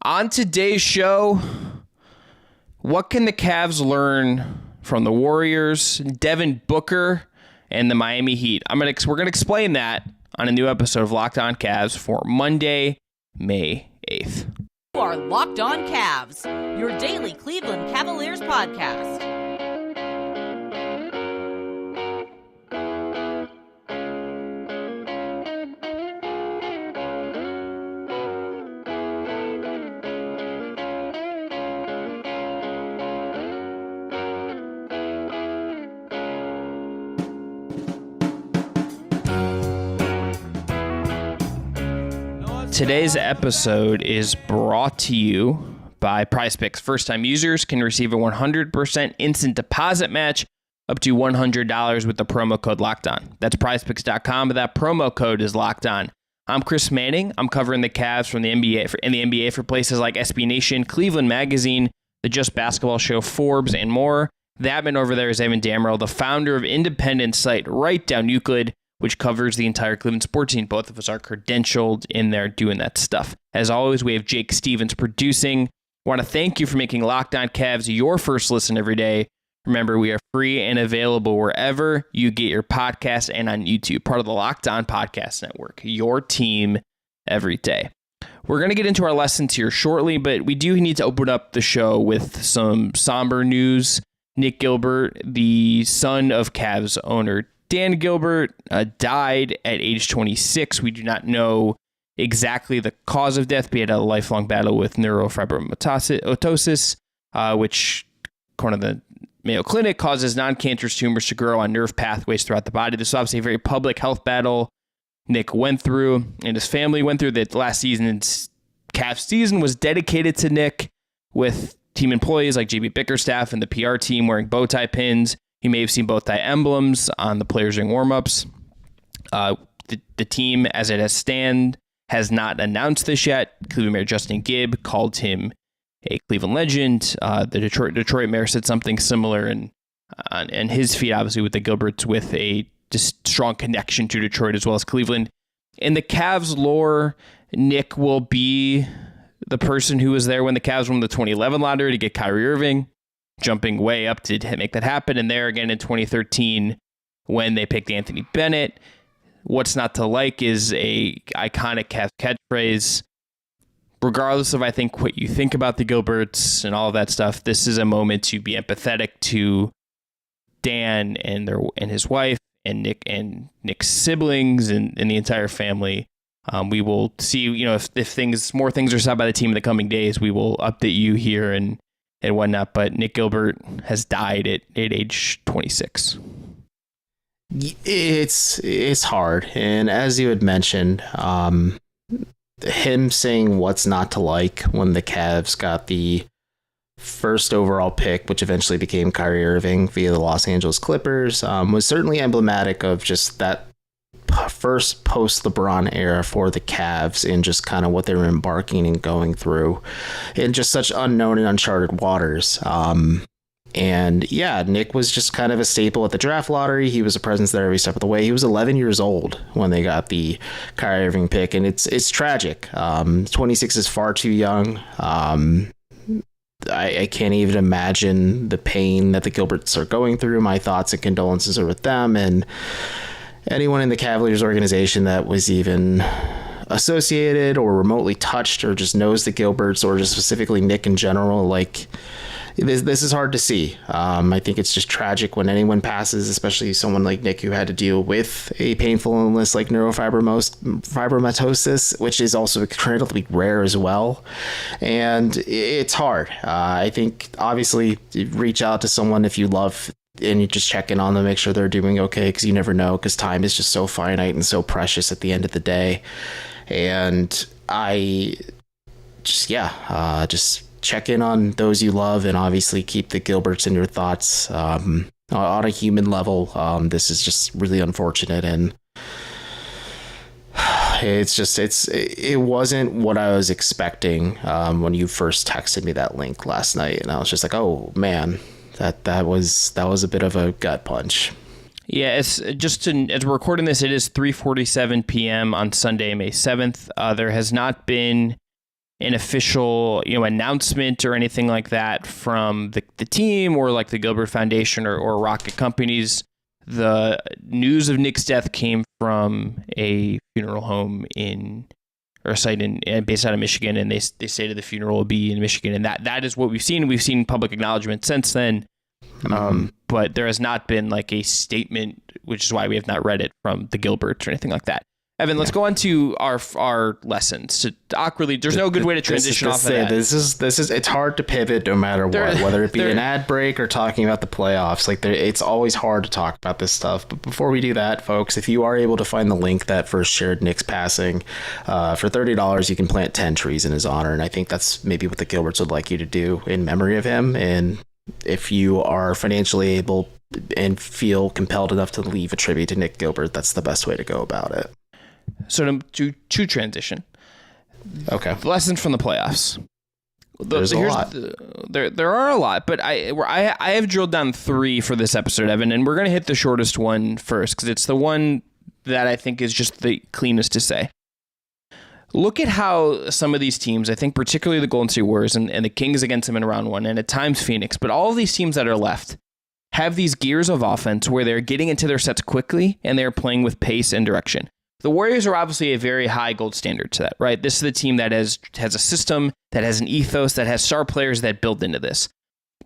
On today's show, what can the Cavs learn from the Warriors, Devin Booker, and the Miami Heat? We're going to explain that on a new episode of Locked On Cavs for Monday, May 8th. You are Locked On Cavs, your daily Cleveland Cavaliers podcast. Today's episode is brought to you by PrizePicks. First-time users can receive a 100% instant deposit match up to $100 with the promo code LOCKEDON. That's PrizePicks.com, but that promo code is Locked On. I'm Chris Manning. I'm covering the Cavs from the NBA for places like SB Nation, Cleveland Magazine, the Just Basketball Show, Forbes, and more. The admin over there is Evan Dammarrell, the founder of independent site Down Euclid, which covers the entire Cleveland sports scene. Both of us are credentialed in there doing that stuff. As always, we have Jake Stevens producing. I want to thank you for making Locked On Cavs your first listen every day. Remember, we are free and available wherever you get your podcast and on YouTube, part of the Locked On Podcast Network, your team every day. We're going to get into our lessons here shortly, but we do need to open up the show with some somber news. Nick Gilbert, the son of Cavs owner Dan Gilbert, died at age 26. We do not know exactly the cause of death, but he had a lifelong battle with neurofibromatosis, which, according to the Mayo Clinic, causes non-cancerous tumors to grow on nerve pathways throughout the body. This is obviously a very public health battle Nick went through and his family went through. That last season's Cavs season was dedicated to Nick, with team employees like JB Bickerstaff and the PR team wearing bow tie pins. You may have seen both tie emblems on the players during warmups. The team, as it has not announced this yet. Cleveland Mayor Justin Gibb called him a Cleveland legend. The Detroit Mayor said something similar, and his feed, obviously, with the Gilberts, with a just strong connection to Detroit as well as Cleveland. In the Cavs lore, Nick will be the person who was there when the Cavs won the 2011 lottery to get Kyrie Irving, jumping way up to make that happen. And there again in 2013, when they picked Anthony Bennett. What's not to like is a iconic Cavs catchphrase. Regardless of, I think, what you think about the Gilberts and all of that stuff, this is a moment to be empathetic to Dan and his wife and Nick's siblings and the entire family. We will see, if more things are said by the team in the coming days, we will update you here and whatnot. But Nick Gilbert has died at age 26. It's hard. And as you had mentioned, him saying what's not to like when the Cavs got the first overall pick, which eventually became Kyrie Irving via the Los Angeles Clippers, was certainly emblematic of just that first post-LeBron era for the Cavs and just kind of what they were embarking and going through in just such unknown and uncharted waters. And yeah, Nick was just kind of a staple at the draft lottery. He was a presence there every step of the way. He was 11 years old when they got the Kyrie Irving pick, and it's tragic. 26 is far too young. I can't even imagine the pain that the Gilberts are going through. My thoughts and condolences are with them and anyone in the Cavaliers organization that was even associated or remotely touched or just knows the Gilberts or just specifically Nick in general. Like, this is hard to see. I think it's just tragic when anyone passes, especially someone like Nick who had to deal with a painful illness like neurofibromatosis, which is also incredibly rare as well. And it's hard. I think obviously reach out to someone if you love and you just check in on them, make sure they're doing okay, because you never know, because time is just so finite and so precious at the end of the day. And I just check in on those you love, and obviously keep the Gilberts in your thoughts. On a human level, this is just really unfortunate, and it wasn't what I was expecting when you first texted me that link last night, and I was just like, oh man, that was a bit of a gut punch. Yeah, as we're recording this, it is 3:47 p.m. on Sunday, May 7th. There has not been an official, announcement or anything like that from the team or like the Gilbert Foundation or Rocket Companies. The news of Nick's death came from a funeral home or a site based out of Michigan, and they stated the funeral will be in Michigan, and that is what we've seen. We've seen public acknowledgement since then, but there has not been like a statement, which is why we have not read it from the Gilberts or anything like that. Evan, let's go on to our lessons. So awkwardly, there's no good way to transition off of that. This is it's hard to pivot no matter what, whether it be an ad break or talking about the playoffs. Like it's always hard to talk about this stuff. But before we do that, folks, if you are able to find the link that first shared Nick's passing, for $30, you can plant 10 trees in his honor. And I think that's maybe what the Gilberts would like you to do in memory of him. And if you are financially able and feel compelled enough to leave a tribute to Nick Gilbert, that's the best way to go about it. So to transition. Okay. Lessons from the playoffs. There's a lot. There are a lot, but I have drilled down 3 for this episode, Evan, and we're going to hit the shortest one first because it's the one that I think is just the cleanest to say. Look at how some of these teams, I think particularly the Golden State Warriors and the Kings against them in round 1, and at times Phoenix, but all of these teams that are left have these gears of offense where they're getting into their sets quickly and they're playing with pace and direction. The Warriors are obviously a very high gold standard to that, right? This is the team that has a system, that has an ethos, that has star players that build into this.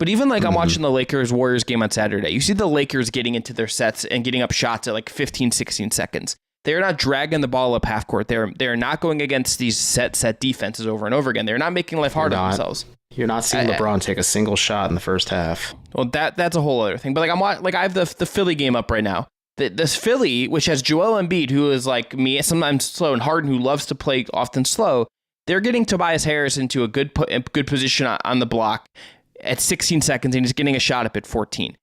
But even like I'm watching the Lakers-Warriors game on Saturday, you see the Lakers getting into their sets and getting up shots at like 15, 16 seconds. They're not dragging the ball up half court. They're not going against these set defenses over and over again. They're not making life hard on themselves. You're not seeing LeBron take a single shot in the first half. Well, that's a whole other thing. But I have the Philly game up right now. This Philly, which has Joel Embiid, who is like me, sometimes slow, and Harden, who loves to play often slow, they're getting Tobias Harris into a good position on the block at 16 seconds, and he's getting a shot up at 14.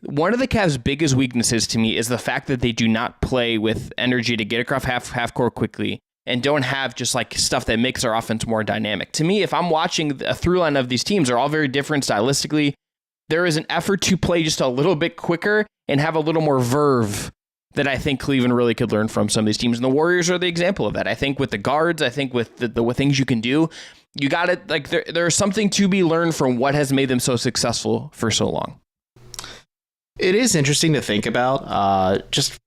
One of the Cavs' biggest weaknesses to me is the fact that they do not play with energy to get across half court quickly and don't have just like stuff that makes their offense more dynamic. To me, if I'm watching a through line of these teams, they're all very different stylistically. There is an effort to play just a little bit quicker and have a little more verve that I think Cleveland really could learn from some of these teams. And the Warriors are the example of that. I think with the guards, I think with the things you can do, you got it. Like there's something to be learned from what has made them so successful for so long. It is interesting to think about just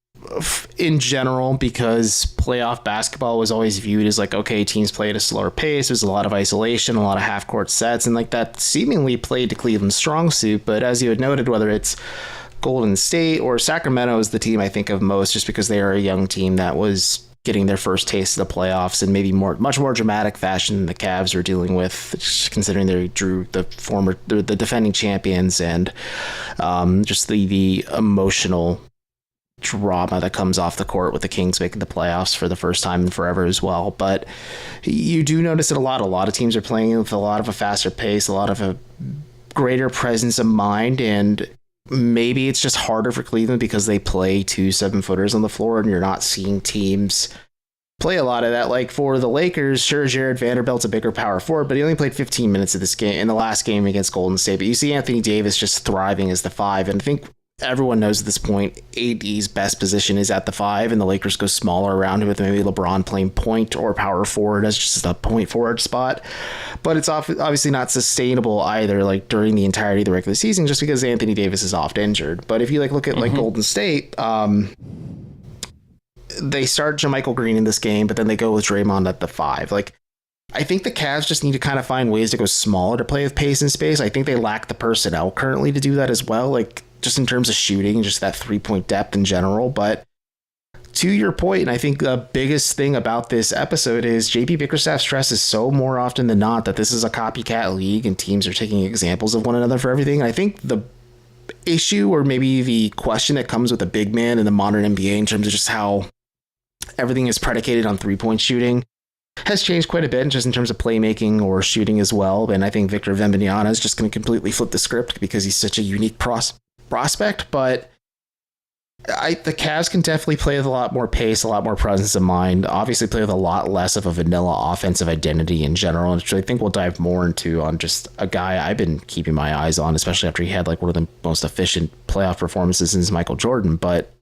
in general, because playoff basketball was always viewed as like, okay, teams play at a slower pace. There's a lot of isolation, a lot of half court sets, and like that seemingly played to Cleveland's strong suit. But as you had noted, whether it's Golden State or Sacramento is the team I think of most, just because they are a young team that was getting their first taste of the playoffs in maybe much more dramatic fashion than the Cavs are dealing with, considering they drew the defending champions and just the emotional drama that comes off the court with the Kings making the playoffs for the first time in forever as well. But you do notice it a lot. A lot of teams are playing with a lot of a faster pace, a lot of a greater presence of mind, and maybe it's just harder for Cleveland because they play 2 7-footers on the floor, and you're not seeing teams play a lot of that. Like for the Lakers, sure, Jared Vanderbilt's a bigger power forward, but he only played 15 minutes of this game in the last game against Golden State. But you see Anthony Davis just thriving as the 5, and I think everyone knows at this point AD's best position is at the 5, and the Lakers go smaller around him with maybe LeBron playing point or power forward as just a point forward spot. But it's obviously not sustainable either, like during the entirety of the regular season, just because Anthony Davis is often injured. But if you look at like Golden State, they start JaMychal Green in this game, but then they go with Draymond at the 5. Like, I think the Cavs just need to kind of find ways to go smaller to play with pace and space. I think they lack the personnel currently to do that as well, like just in terms of shooting, just that 3-point depth in general. But to your point, and I think the biggest thing about this episode is JP Bickerstaff stresses so more often than not that this is a copycat league and teams are taking examples of one another for everything. And I think the issue, or maybe the question that comes with a big man in the modern NBA in terms of just how everything is predicated on 3-point shooting, has changed quite a bit just in terms of playmaking or shooting as well. And I think Victor Wembanyama is just going to completely flip the script because he's such a unique prospect. But the Cavs can definitely play with a lot more pace, a lot more presence of mind, obviously play with a lot less of a vanilla offensive identity in general, which I think we'll dive more into on just a guy I've been keeping my eyes on, especially after he had like one of the most efficient playoff performances since Michael Jordan. But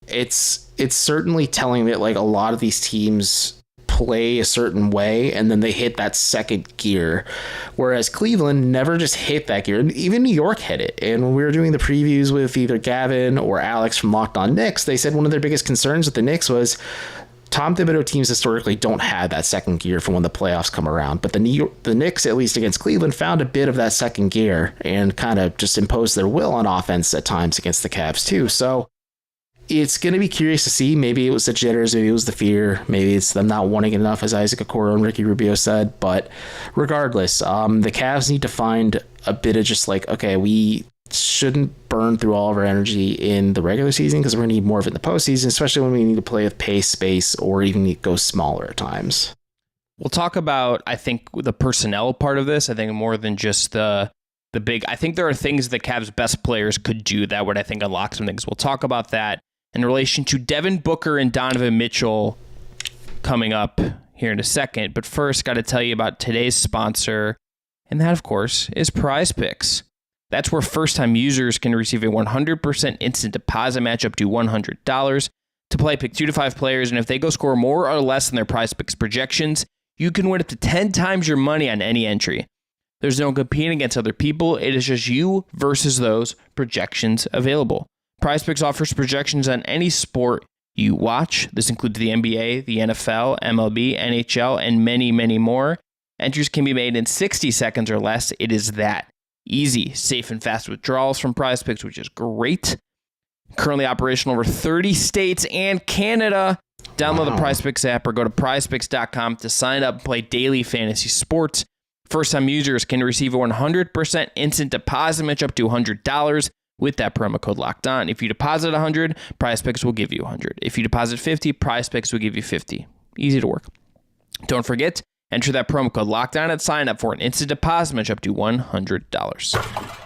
it's certainly telling that like a lot of these teams play a certain way and then they hit that second gear, whereas Cleveland never just hit that gear. Even New York hit it. And when we were doing the previews with either Gavin or Alex from Locked On Knicks, they said one of their biggest concerns with the Knicks was Tom Thibodeau teams historically don't have that second gear for when the playoffs come around. But the Knicks, at least against Cleveland, found a bit of that second gear and kind of just imposed their will on offense at times against the Cavs too. So it's going to be curious to see. Maybe it was the jitters, maybe it was the fear, maybe it's them not wanting it enough, as Isaac Okoro and Ricky Rubio said. But regardless, the Cavs need to find a bit of just like, okay, we shouldn't burn through all of our energy in the regular season because we're going to need more of it in the postseason, especially when we need to play with pace, space, or even need to go smaller at times. We'll talk about, I think, the personnel part of this. I think more than just the big. I think there are things the Cavs' best players could do that would, I think, unlock some things. We'll talk about that in relation to Devin Booker and Donovan Mitchell coming up here in a second. But first, got to tell you about today's sponsor, and that, of course, is PrizePicks. That's where first-time users can receive a 100% instant deposit match up to $100 to play. Pick 2 to 5 players, and if they go score more or less than their PrizePicks projections, you can win up to 10 times your money on any entry. There's no competing against other people. It is just you versus those projections available. PrizePicks offers projections on any sport you watch. This includes the NBA, the NFL, MLB, NHL, and many, many more. Entries can be made in 60 seconds or less. It is that easy, safe, and fast withdrawals from PrizePicks, which is great. Currently operational over 30 states and Canada. Download the PrizePicks app or go to prizepicks.com to sign up and play daily fantasy sports. First-time users can receive a 100% instant deposit match up to $100 with that promo code Locked On. If you deposit $100, PrizePicks will give you $100. If you deposit $50, PrizePicks will give you $50. Easy to work. Don't forget, enter that promo code Locked On at sign up for an instant deposit match up to $100.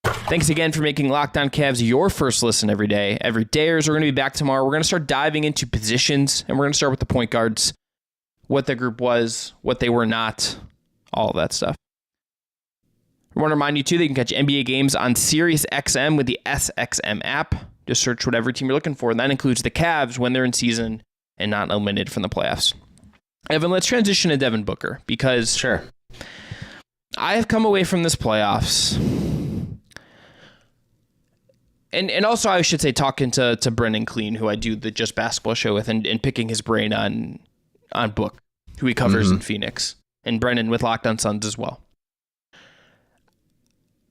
Thanks again for making Locked On Cavs your first listen every day. Every dayers are going to be back tomorrow. We're going to start diving into positions, and we're going to start with the point guards, what the group was, what they were not, all of that stuff. I want to remind you, too, that you can catch NBA games on SiriusXM with the SXM app. Just search whatever team you're looking for, and that includes the Cavs when they're in season and not eliminated from the playoffs. Evan, let's transition to Devin Booker, because Sure. I have come away from this playoffs, and also I should say talking to Brendan Clean, who I do the Just Basketball show with, and picking his brain on Book, who he covers in Phoenix, and Brendan with Locked On Suns as well.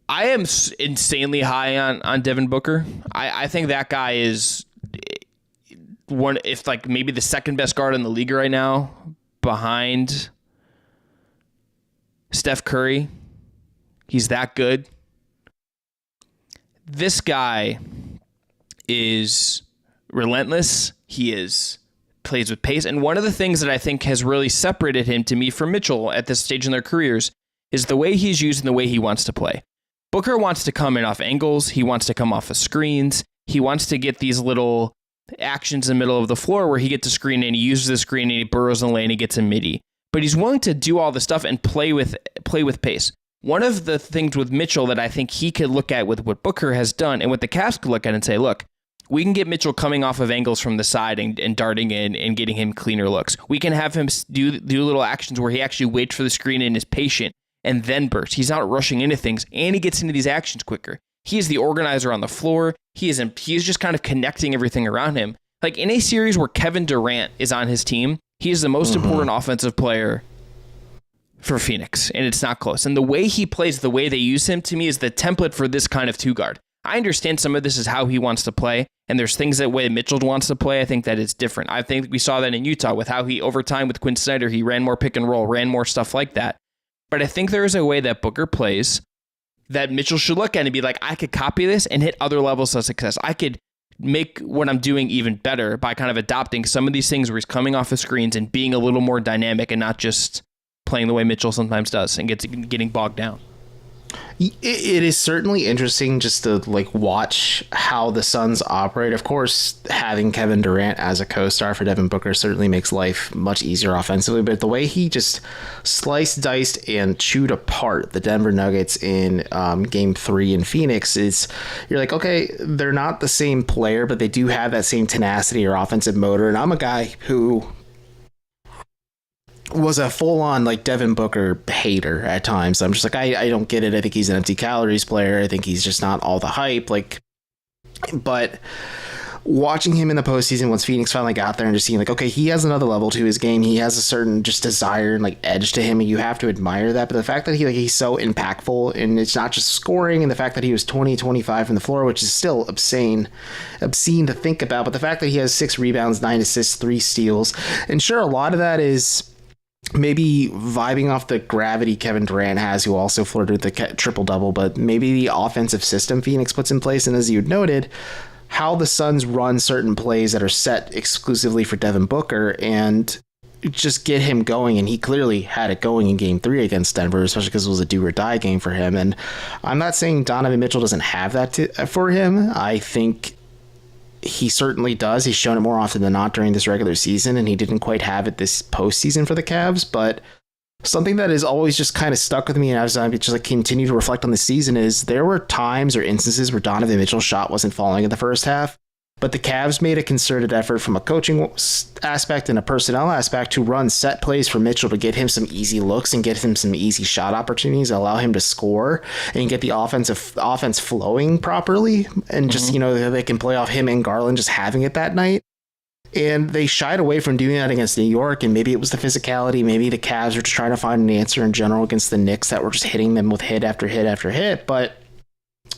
I am insanely high on Devin Booker. I think that guy is one, if like maybe the second best guard in the league right now, behind Steph Curry. He's that good. This guy is relentless. He plays with pace. And one of the things that I think has really separated him to me from Mitchell at this stage in their careers is the way he's used and the way he wants to play. Booker wants to come in off angles. He wants to come off of screens. He wants to get these little actions in the middle of the floor where he gets a screen and he uses the screen and he burrows in the lane and he gets a midi. But he's willing to do all this stuff and play with pace. One of the things with Mitchell that I think he could look at with what Booker has done and what the Cavs could look at and say, look, we can get Mitchell coming off of angles from the side and darting in and getting him cleaner looks. We can have him do little actions where he actually waits for the screen and is patient and then bursts. He's not rushing into things, and he gets into these actions quicker. He is the organizer on the floor. He is just kind of connecting everything around him. Like in a series where Kevin Durant is on his team, he is the most important offensive player for Phoenix, and it's not close. And the way he plays, the way they use him, to me, is the template for this kind of two guard. I understand some of this is how he wants to play, and there's things that way Mitchell wants to play. I think that it's different. I think we saw that in Utah with how he, over time with Quinn Snyder, he ran more pick and roll, ran more stuff like that. But I think there is a way that Booker plays that Mitchell should look at and be like, I could copy this and hit other levels of success. I could make what I'm doing even better by kind of adopting some of these things where he's coming off of screens and being a little more dynamic and not just playing the way Mitchell sometimes does and getting bogged down. It is certainly interesting just to like watch how the Suns operate. Of course, having Kevin Durant as a co-star for Devin Booker certainly makes life much easier offensively, but the way he just sliced, diced, and chewed apart the Denver Nuggets in Game 3 in Phoenix is, you're like, okay, they're not the same player, but they do have that same tenacity or offensive motor. And I'm a guy who was a full-on like Devin Booker hater at times. I'm just like, I don't get it. I think he's an empty calories player. I think he's just not all the hype. But watching him in the postseason once Phoenix finally got there and just seeing like, okay, he has another level to his game. He has a certain just desire and like edge to him, and you have to admire that. But the fact that he's so impactful, and it's not just scoring, and the fact that he was 20-25 from the floor, which is still obscene to think about. But the fact that he has 6 rebounds, 9 assists, 3 steals, and sure, a lot of that is maybe vibing off the gravity Kevin Durant has, who also flirted with the triple-double, but maybe the offensive system Phoenix puts in place. And as you noted, how the Suns run certain plays that are set exclusively for Devin Booker and just get him going. And he clearly had it going in Game 3 against Denver, especially because it was a do-or-die game for him. And I'm not saying Donovan Mitchell doesn't have that for him. I think he certainly does. He's shown it more often than not during this regular season, and he didn't quite have it this postseason for the Cavs. But something that has always just kind of stuck with me, and as I just like continue to reflect on the season, is there were times or instances where Donovan Mitchell's shot wasn't falling in the first half, but the Cavs made a concerted effort from a coaching aspect and a personnel aspect to run set plays for Mitchell to get him some easy looks and get him some easy shot opportunities, allow him to score and get the offense flowing properly. And just, they can play off him and Garland just having it that night. And they shied away from doing that against New York, and maybe it was the physicality. Maybe the Cavs were just trying to find an answer in general against the Knicks that were just hitting them with hit after hit after hit. But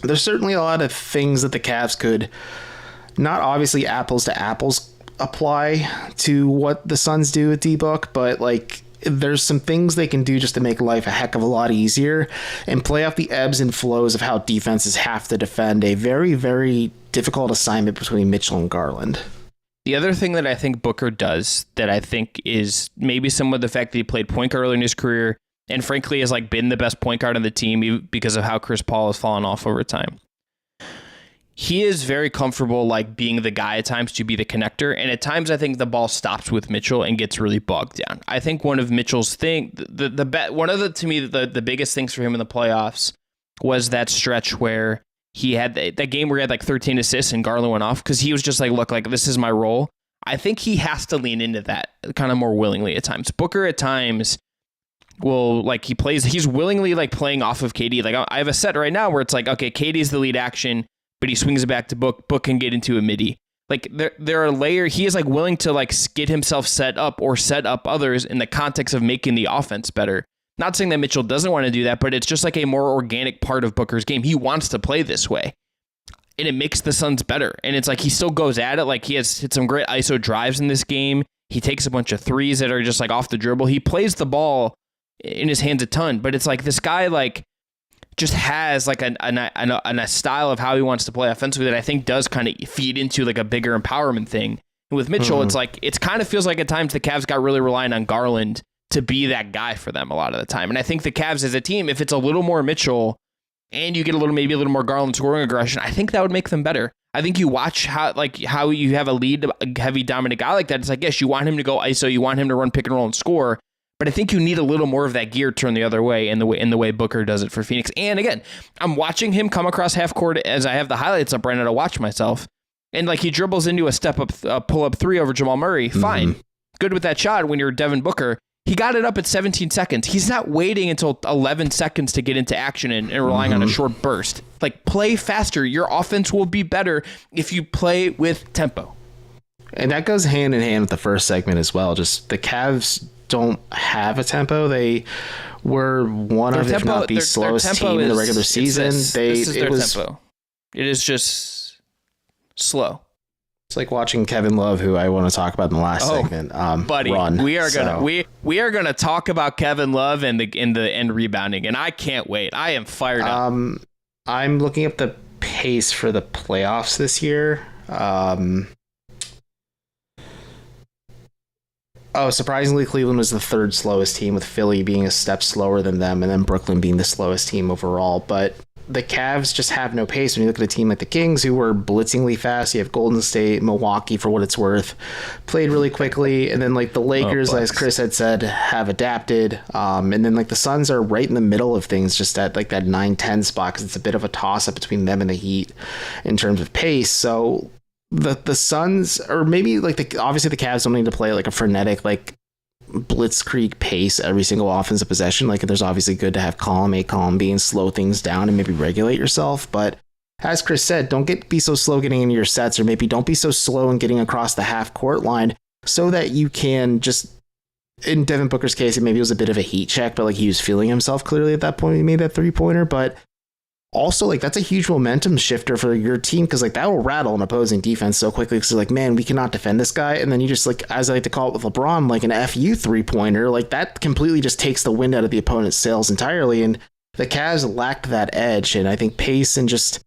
there's certainly a lot of things that the Cavs could, not obviously apples to apples, apply to what the Suns do with D-Book, but like there's some things they can do just to make life a heck of a lot easier and play off the ebbs and flows of how defenses have to defend a very, very difficult assignment between Mitchell and Garland. The other thing that I think Booker does that I think is maybe some of the fact that he played point guard early in his career and frankly has like been the best point guard on the team because of how Chris Paul has fallen off over time. He is very comfortable like being the guy at times to be the connector, and at times I think the ball stops with Mitchell and gets really bogged down. I think one of Mitchell's to me the biggest things for him in the playoffs was that stretch where he had that game where he had like 13 assists and Garland went off because he was just like, look, like this is my role. I think he has to lean into that kind of more willingly at times. Booker at times will like he's willingly like playing off of KD. Like I have a set right now where it's like, okay, KD's the lead action, but he swings it back to Book. Book can get into a midi. Like there are layers. He is like willing to like get himself set up or set up others in the context of making the offense better. Not saying that Mitchell doesn't want to do that, but it's just like a more organic part of Booker's game. He wants to play this way, and it makes the Suns better. And it's like he still goes at it. Like he has hit some great ISO drives in this game. He takes a bunch of threes that are just like off the dribble. He plays the ball in his hands a ton, but it's like this guy like just has like a style of how he wants to play offensively that I think does kind of feed into like a bigger empowerment thing. And with Mitchell, it's like it kind of feels like at times the Cavs got really reliant on Garland to be that guy for them a lot of the time. And I think the Cavs as a team, if it's a little more Mitchell and you get maybe a little more Garland scoring aggression, I think that would make them better. I think you watch how you have a lead heavy dominant guy like that. It's like, yes, you want him to go ISO, you want him to run pick and roll and score, but I think you need a little more of that gear turned the other way in the way Booker does it for Phoenix. And again, I'm watching him come across half court as I have the highlights up right now to watch myself. And like he dribbles into a step up, pull up 3 over Jamal Murray. Fine. Good with that shot when you're Devin Booker. He got it up at 17 seconds. He's not waiting until 11 seconds to get into action and relying on a short burst. Like, play faster. Your offense will be better if you play with tempo. And that goes hand in hand with the first segment as well. Just the Cavs don't have a tempo. They were one of, if not the slowest team in the regular season. This is their tempo. It is just slow. It's like watching Kevin Love, who I want to talk about in the last segment. Buddy, run. we are gonna talk about Kevin Love and the rebounding, and I can't wait. I am fired up. I'm looking up the pace for the playoffs this year. Oh, surprisingly, Cleveland was the third slowest team, with Philly being a step slower than them, and then Brooklyn being the slowest team overall. But the Cavs just have no pace. When you look at a team like the Kings, who were blitzingly fast, you have Golden State, Milwaukee, for what it's worth, played really quickly, and then like the Lakers, as Chris had said, have adapted. And then like the Suns are right in the middle of things, just at like that 9-10 spot, because it's a bit of a toss-up between them and the Heat in terms of pace. So the Suns, or maybe like obviously the Cavs don't need to play like a frenetic like blitzkrieg pace every single offensive possession. Like there's obviously good to have column A, column B, and slow things down and maybe regulate yourself. But as Chris said, don't be so slow getting into your sets, or maybe don't be so slow in getting across the half court line, so that you can just, in Devin Booker's case, maybe it was a bit of a heat check, but like he was feeling himself clearly at that point when he made that 3-pointer. But also, like, that's a huge momentum shifter for your team, because like that will rattle an opposing defense so quickly, because like, man, we cannot defend this guy. And then you just, like, as I like to call it with LeBron, like an FU 3-pointer, like that completely just takes the wind out of the opponent's sails entirely. And the Cavs lacked that edge, and I think pace and just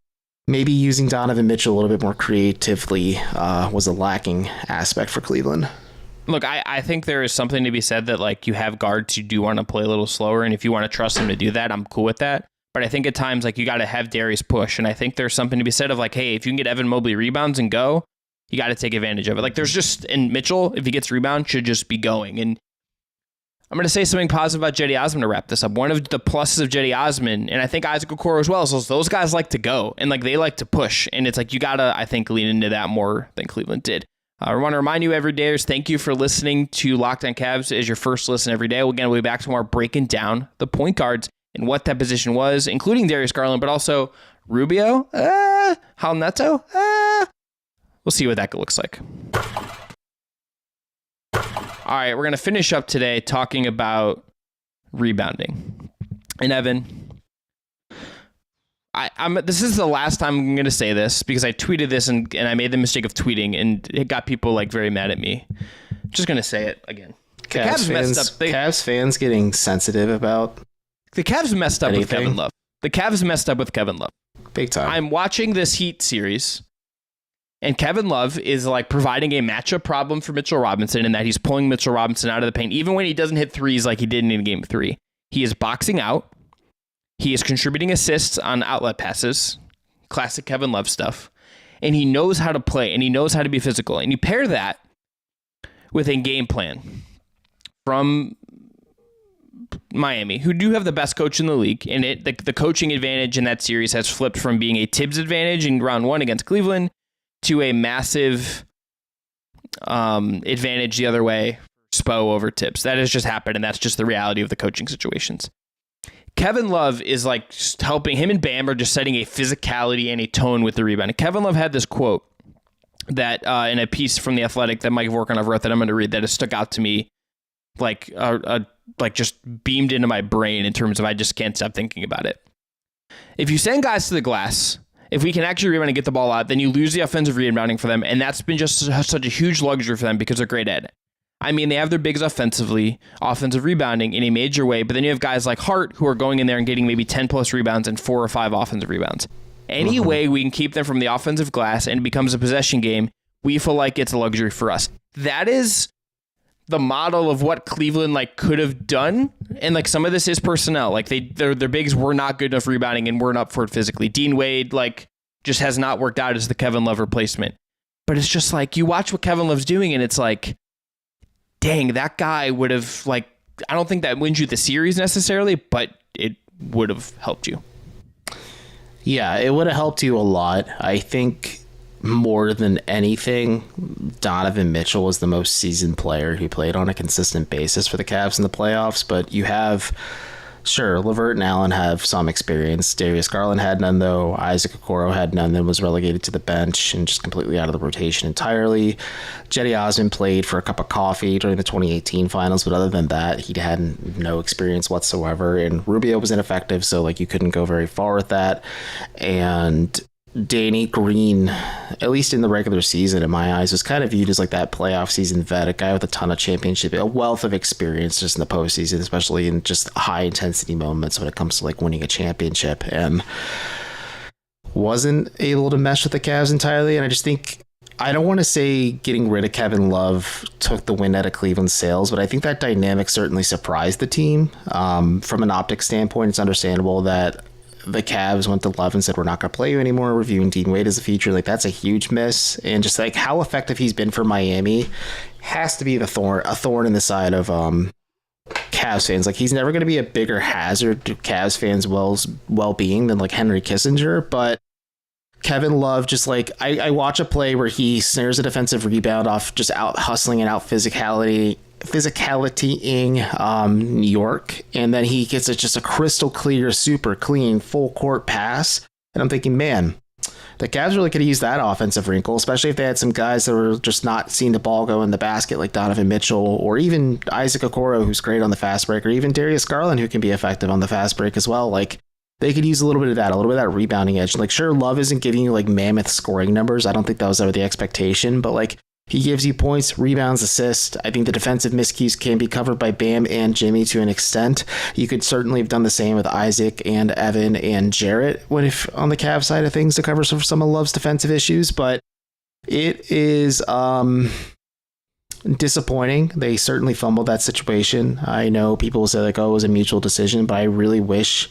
maybe using Donovan Mitchell a little bit more creatively was a lacking aspect for Cleveland. Look, I think there is something to be said that like you have guards who do want to play a little slower, and if you want to trust them to do that, I'm cool with that. But I think at times, like, you got to have Darius push. And I think there's something to be said of like, hey, if you can get Evan Mobley rebounds and go, you got to take advantage of it. Like there's just, and Mitchell, if he gets rebound, should just be going. And I'm going to say something positive about Cedi Osman to wrap this up. One of the pluses of Cedi Osman, and I think Isaac Okoro as well, is those guys like to go and like they like to push. And it's like, you got to, I think, lean into that more than Cleveland did. I want to remind you, everydayers, thank you for listening to Locked On Cavs as your first listen every day. Again, we'll be back tomorrow breaking down the point guards and what that position was, including Darius Garland, but also Rubio, Hal Neto. We'll see what that looks like. All right, we're going to finish up today talking about rebounding. And Evan, this is the last time I'm going to say this, because I tweeted this and I made the mistake of tweeting, and it got people like very mad at me. Just going to say it again. Cavs fans getting sensitive about the Cavs messed up anything. With Kevin Love. The Cavs messed up with Kevin Love. Big time. I'm watching this Heat series, and Kevin Love is like providing a matchup problem for Mitchell Robinson, in that he's pulling Mitchell Robinson out of the paint, even when he doesn't hit threes like he did in Game 3. He is boxing out. He is contributing assists on outlet passes. Classic Kevin Love stuff. And he knows how to play, and he knows how to be physical. And you pair that with a game plan from Miami, who do have the best coach in the league, and the coaching advantage in that series has flipped from being a Tibbs advantage in round 1 against Cleveland to a massive advantage the other way, Spo over Tibbs. That has just happened, and that's just the reality of the coaching situations. Kevin Love is like just helping him, and Bam are just setting a physicality and a tone with the rebound. And Kevin Love had this quote that in a piece from The Athletic that Mike Vorkunov wrote that I'm going to read, that has stuck out to me like just beamed into my brain in terms of I just can't stop thinking about it. If you send guys to the glass, if we can actually rebound and get the ball out, then you lose the offensive rebounding for them, and that's been just such a huge luxury for them because they're great at it. I mean, they have their bigs offensively, offensive rebounding in a major way, but then you have guys like Hart who are going in there and getting maybe 10 plus rebounds and 4 or 5 offensive rebounds. Any way we can keep them from the offensive glass and it becomes a possession game, we feel like it's a luxury for us. That is the model of what Cleveland like could have done, and like some of this is personnel. Like their bigs were not good enough rebounding and weren't up for it physically. Dean Wade like just has not worked out as the Kevin Love replacement. But it's just like you watch what Kevin Love's doing, and it's like, dang, that guy would have like. I don't think that wins you the series necessarily, but it would have helped you. Yeah, it would have helped you a lot. I think more than anything, Donovan Mitchell was the most seasoned player who played on a consistent basis for the Cavs in the playoffs. But you have, sure, LeVert and Allen have some experience. Darius Garland had none, though. Isaac Okoro had none, then was relegated to the bench and just completely out of the rotation entirely. Cedi Osman played for a cup of coffee during the 2018 finals, but other than that, he had no experience whatsoever. And Rubio was ineffective, so like you couldn't go very far with that. And Danny Green, at least in the regular season, in my eyes, was kind of viewed as like that playoff season vet, a guy with a ton of championship, a wealth of experience just in the postseason, especially in just high intensity moments when it comes to like winning a championship, and wasn't able to mesh with the Cavs entirely. And I just think I don't want to say getting rid of Kevin Love took the wind out of Cleveland's sails, but I think that dynamic certainly surprised the team. From an optics standpoint, it's understandable that the Cavs went to Love and said, we're not going to play you anymore. We're viewing Dean Wade as a future. Like, that's a huge miss. And just like how effective he's been for Miami has to be a thorn in the side of Cavs fans. Like, he's never going to be a bigger hazard to Cavs fans' well-being than like Henry Kissinger. But Kevin Love, just like I watch a play where he snares a defensive rebound off just out hustling and out physicalitying New York, and then he gets just a crystal clear, super clean, full court pass. And I'm thinking, man, the Cavs really could have used that offensive wrinkle, especially if they had some guys that were just not seeing the ball go in the basket, like Donovan Mitchell, or even Isaac Okoro, who's great on the fast break, or even Darius Garland, who can be effective on the fast break as well. Like, they could use a little bit of that rebounding edge. Like, sure, Love isn't giving you like mammoth scoring numbers. I don't think that was ever the expectation, but like, he gives you points, rebounds, assists. I think the defensive miscues can be covered by Bam and Jimmy to an extent. You could certainly have done the same with Isaac and Evan and Jarrett if on the Cavs side of things to cover some of Love's defensive issues, but it is disappointing. They certainly fumbled that situation. I know people say like, oh, it was a mutual decision, but I really wish,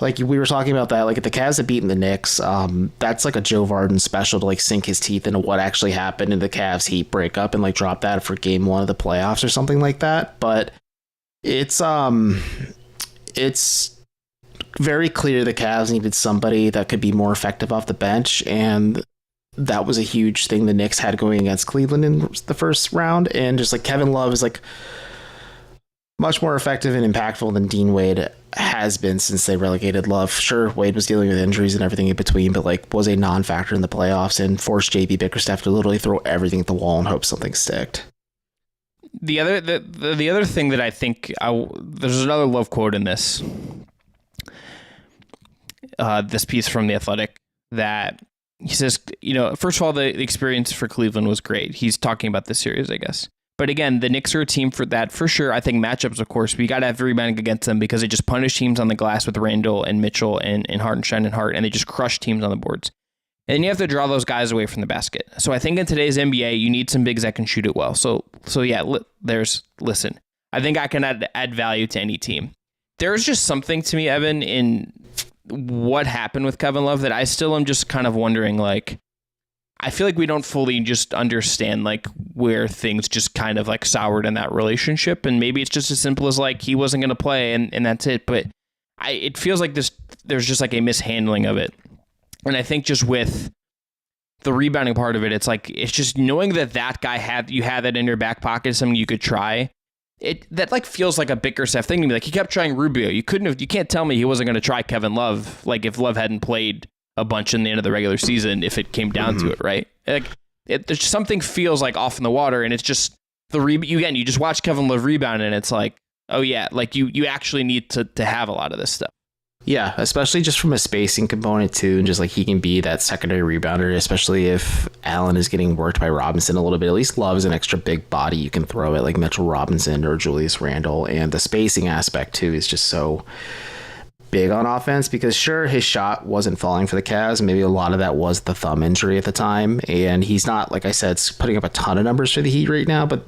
like we were talking about that, like if the Cavs had beaten the Knicks, that's like a Joe Varden special to like sink his teeth into what actually happened in the Cavs Heat breakup and like drop that for game 1 of the playoffs or something like that. But it's very clear the Cavs needed somebody that could be more effective off the bench, and that was a huge thing the Knicks had going against Cleveland in the first round. And just like Kevin Love is like much more effective and impactful than Dean Wade has been since they relegated Love. Sure, Wade was dealing with injuries and everything in between, but like was a non-factor in the playoffs and forced JB Bickerstaff to literally throw everything at the wall and hope something sticked. The other thing that I think there's another Love quote in this piece from The Athletic that he says, first of all, the experience for Cleveland was great. He's talking about the series, I guess. But again, the Knicks are a team for that, for sure. I think matchups, of course, we got to have rebounding against them because they just punish teams on the glass with Randall and Mitchell and Hartenstein and Hart, and they just crush teams on the boards. And you have to draw those guys away from the basket. So I think in today's NBA, you need some bigs that can shoot it well. So yeah, listen, I think I can add value to any team. There's just something to me, Evan, in what happened with Kevin Love that I still am just kind of wondering, like, I feel like we don't fully just understand like where things just kind of like soured in that relationship. And maybe it's just as simple as like he wasn't going to play and that's it. But it feels like there's just like a mishandling of it. And I think just with the rebounding part of it, it's just knowing that guy you had that in your back pocket, something you could try. That like feels like a Bickerstaff thing to me. Like he kept trying Rubio. You can't tell me he wasn't going to try Kevin Love. Like if Love hadn't played a bunch in the end of the regular season, if it came down to it, right? Like there's something feels like off in the water, and it's just you just watch Kevin Love rebound, and it's like, oh yeah, like you actually need to have a lot of this stuff. Yeah, especially just from a spacing component too, and just like he can be that secondary rebounder, especially if Allen is getting worked by Robinson a little bit. At least Love is an extra big body you can throw at like Mitchell Robinson or Julius Randle, and the spacing aspect too is just so big on offense because sure, his shot wasn't falling for the Cavs. Maybe a lot of that was the thumb injury at the time, and he's not, like I said, putting up a ton of numbers for the Heat right now, but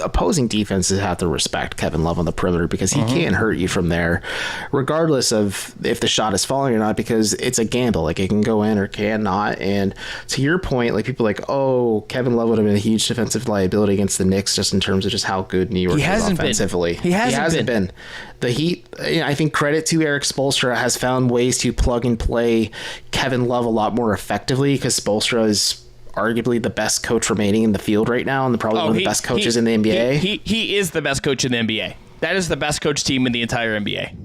opposing defenses have to respect Kevin Love on the perimeter because he can't hurt you from there regardless of if the shot is falling or not, because it's a gamble. Like it can go in or can not. And to your point, like people like, oh, Kevin Love would have been a huge defensive liability against the Knicks just in terms of just how good New York is offensively. He hasn't been. The Heat, I think credit to Eric Spoelstra, has found ways to plug and play Kevin Love a lot more effectively because Spoelstra is arguably the best coach remaining in the field right now and probably one of the best coaches in the NBA. He is the best coach in the NBA. That is the best coach team in the entire NBA.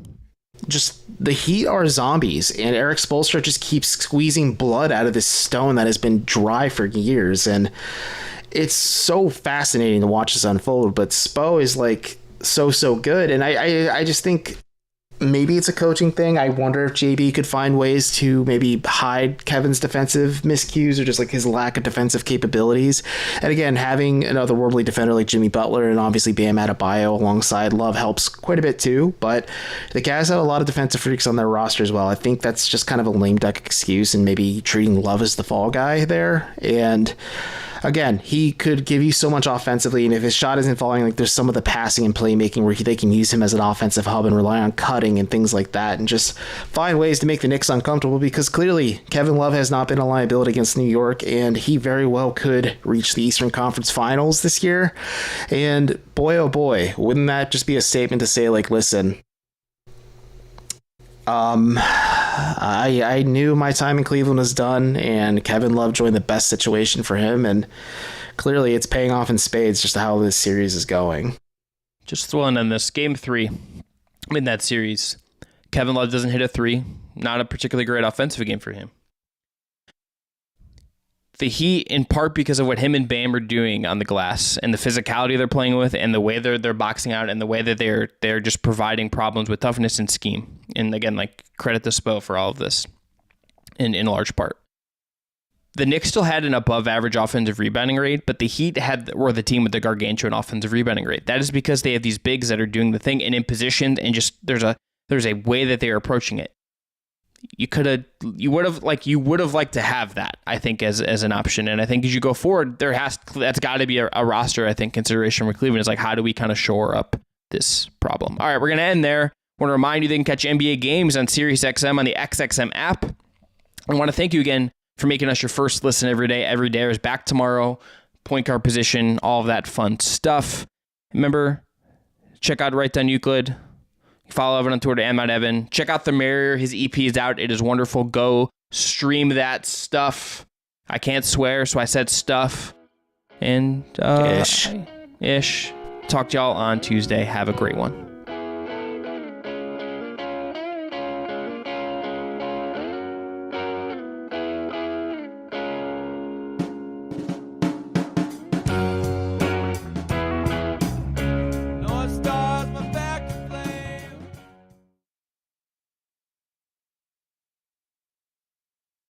Just the Heat are zombies, and Eric Spoelstra just keeps squeezing blood out of this stone that has been dry for years, and it's so fascinating to watch this unfold. But Spo is like so good, and I just think maybe it's a coaching thing. I wonder if JB could find ways to maybe hide Kevin's defensive miscues or just like his lack of defensive capabilities. And again, having an otherworldly defender like Jimmy Butler and obviously Bam Adebayo alongside Love helps quite a bit too. But the Cavs have a lot of defensive freaks on their roster as well. I think that's just kind of a lame duck excuse and maybe treating Love as the fall guy there. And again, he could give you so much offensively, and if his shot isn't falling, like there's some of the passing and playmaking where they can use him as an offensive hub and rely on cutting and things like that, and just find ways to make the Knicks uncomfortable, because clearly Kevin Love has not been a liability against New York, and he very well could reach the Eastern Conference Finals this year. And boy, oh boy, wouldn't that just be a statement to say, like, listen, I knew my time in Cleveland was done, and Kevin Love joined the best situation for him, and clearly it's paying off in spades just how this series is going. Just throwing in this game 3 in that series, Kevin Love doesn't hit a 3. Not a particularly great offensive game for him. The Heat, in part because of what him and Bam are doing on the glass and the physicality they're playing with and the way they're boxing out and the way that they're just providing problems with toughness and scheme. And again, like, credit to Spo for all of this in large part. The Knicks still had an above average offensive rebounding rate, but the Heat were the team with the gargantuan offensive rebounding rate. That is because they have these bigs that are doing the thing and in position, and just there's a way that they're approaching it. You would have liked to have that, I think, as an option. And I think as you go forward, that's got to be a roster, I think, consideration for Cleveland is like, how do we kind of shore up this problem? All right, we're going to end there. I want to remind you that you can catch NBA games on SiriusXM on the XXM app. I want to thank you again for making us your first listen every day. Every day is back tomorrow, point guard position, all of that fun stuff. Remember, check out Down Euclid. Follow Evan on Twitter, @Evan. Check out The Marrier. His EP is out. It is wonderful. Go stream that stuff. I can't swear, so I said stuff. And Ish. Talk to y'all on Tuesday. Have a great one.